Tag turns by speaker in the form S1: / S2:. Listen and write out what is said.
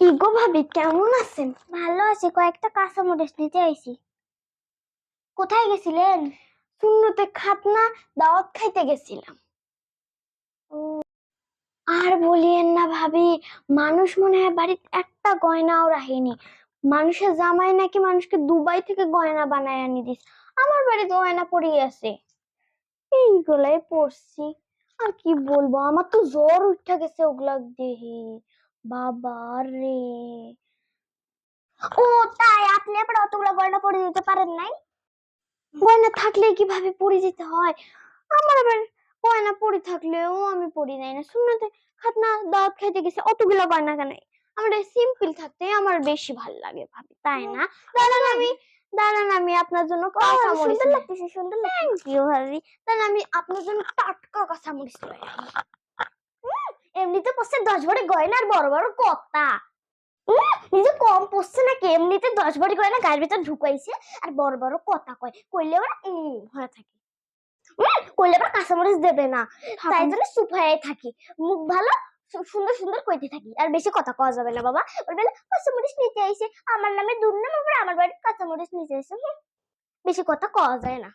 S1: কি গো ভাবি, কেমন আছেন?
S2: ভালো আছি, কয়েকটা কাঁচামরিচ নিতে আইছি। কোথায় গেছিলেন?
S1: শূন্যতে খাতনা দাওয়াত খাইতে গেছিলাম। আর বলিয়েন না ভাবি, মানুষ মনে হয় বাড়িতে একটা গয়নাও রাখেনি। মানুষের জামাই নাকি মানুষকে দুবাই থেকে গয়না বানায় আনি দিস। আমার বাড়িতে গয়না পড়ে আছে, এইগুলাই পড়ছি। আর কি বলবো, আমার তো জ্বর উঠে গেছে ওগুলা দেহি। বাবা রে!
S2: ও তাই, আপনি আবার অতগুলো গয়না পরে দিতে পারেন নাই?
S1: গয়না থাকলে কিভাবে পড়ে যেতে হয়। আমার আবার গয়না পড়ে থাকলেও আমি পড়ি নাই না। শুনতে খাতনা দাওয়াত খাইতে গেছে, অতগুলা গয়না কেন? আমার সিম্পল থাকতে আমার বেশি ভালো লাগে ভাবি, তাই না? দাঁড়ান আমি আপনার জন্য কাঁচা মরিচ
S2: সুন্দর লাগতেছে, সুন্দর লাগতেছে।
S1: কি ভাবি, তাহলে আমি আপনার জন্য টাটকা কাঁচা মরিচ লই আনি।
S2: এমনিতে পড়ছে 10 ভরি গয়না আর বড় বড় কথা। নিজে কম পড়ছে নাকি? এমনিতে 10 ভরি গয়না গায়ের ভিতর ঢুকাইছে আর বড় বড় কথা কয়, কইলে আবার হয়ে থাকে। কইলে আবার কাঁচামরিচ দেবে না, তাই জন্য চুপ হয়ে থাকি। মুখ ভালো, সুন্দর সুন্দর কইতে থাকি, আর বেশি কথা কওয়া যাবে না বাবা। বলবে কাঁচামরিচ নিতে আইছে, আমার নামে দুর্নাম, আবার আমার বাড়িতে কাঁচামরিচ নিতে আইছে। বেশি কথা কওয়া যায় না।